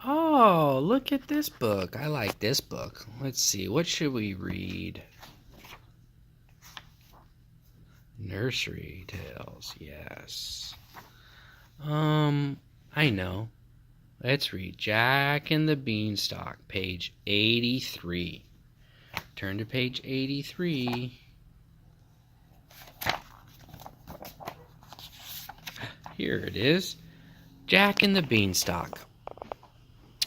Oh, look at this book. I like this book. Let's see. What should we read? Nursery tales. Yes. I know. Let's read Jack and the Beanstalk, page 83. Turn to page 83. Here it is. Jack and the Beanstalk.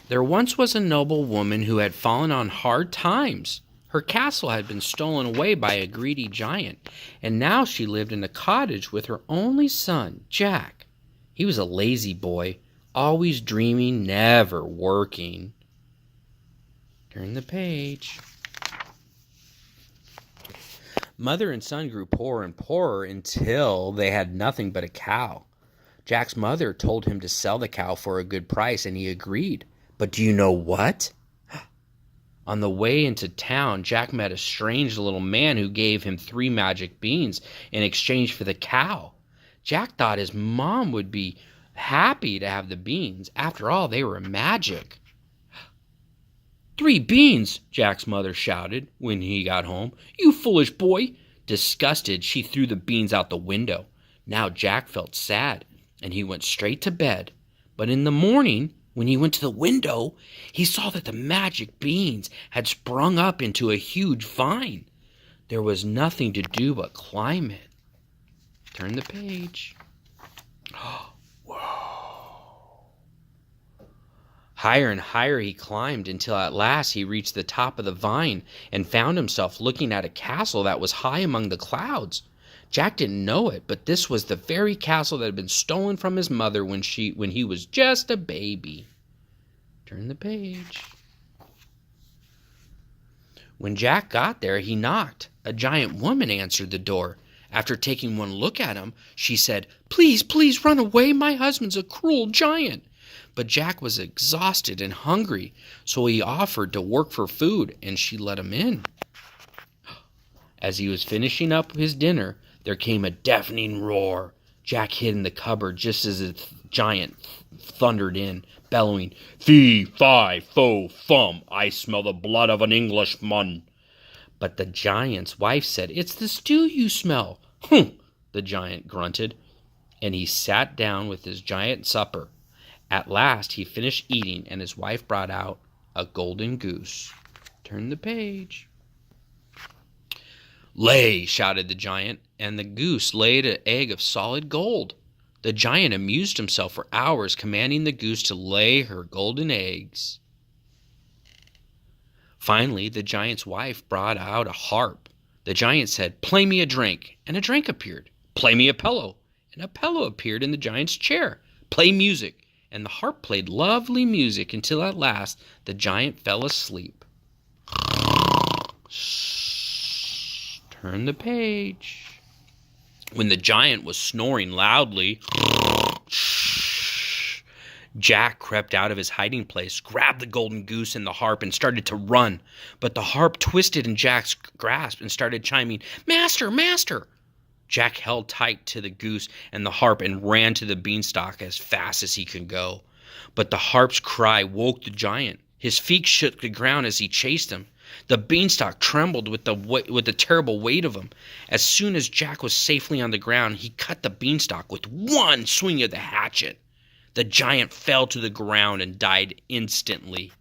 There once was a noble woman who had fallen on hard times. Her castle had been stolen away by a greedy giant, and now she lived in a cottage with her only son, Jack. He was a lazy boy, always dreaming, never working. Turn the page. Mother and son grew poorer and poorer until they had nothing but a cow. Jack's mother told him to sell the cow for a good price, and he agreed. But do you know what? On the way into town, Jack met a strange little man who gave him 3 magic beans in exchange for the cow. Jack thought his mom would be happy to have the beans. After all, they were magic. 3 beans, Jack's mother shouted when he got home. You foolish boy. Disgusted, she threw the beans out the window. Now Jack felt sad, and he went straight to bed. But in the morning, when he went to the window, he saw that the magic beans had sprung up into a huge vine. There was nothing to do but climb it. Turn the page. Whoa. Higher and higher he climbed until at last he reached the top of the vine and found himself looking at a castle that was high among the clouds. Jack didn't know it, but this was the very castle that had been stolen from his mother when he was just a baby. Turn the page. When Jack got there, he knocked. A giant woman answered the door. After taking one look at him, she said, "Please, please run away. My husband's a cruel giant." But Jack was exhausted and hungry, so he offered to work for food, and she let him in. As he was finishing up his dinner, there came a deafening roar. Jack hid in the cupboard just as the giant thundered in, bellowing, "Fee, fi, fo, fum, I smell the blood of an Englishman." But the giant's wife said, "It's the stew you smell." "Humph," the giant grunted, and he sat down with his giant supper. At last he finished eating, and his wife brought out a golden goose. Turn the page. "Lay," shouted the giant, and the goose laid an egg of solid gold. The giant amused himself for hours, commanding the goose to lay her golden eggs. Finally, the giant's wife brought out a harp. The giant said, "Play me a drink," and a drink appeared. "Play me a pillow," and a pillow appeared in the giant's chair. "Play music," and the harp played lovely music until at last the giant fell asleep. Turn the page. When the giant was snoring loudly, Jack crept out of his hiding place, grabbed the golden goose and the harp, and started to run. But the harp twisted in Jack's grasp and started chiming, "Master, master!" Jack held tight to the goose and the harp and ran to the beanstalk as fast as he could go. But the harp's cry woke the giant. His feet shook the ground as he chased him. The beanstalk trembled with the terrible weight of him. As soon as Jack was safely on the ground, he cut the beanstalk with one swing of the hatchet. The giant fell to the ground and died instantly.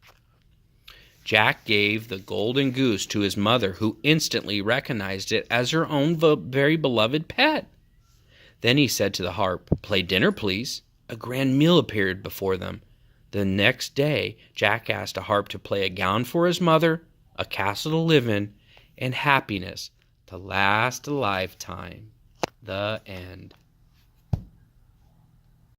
Jack gave the golden goose to his mother, who instantly recognized it as her own very beloved pet. Then he said to the harp, "Play dinner, please." A grand meal appeared before them. The next day, Jack asked a harp to play a gown for his mother, a castle to live in, and happiness to last a lifetime. The end.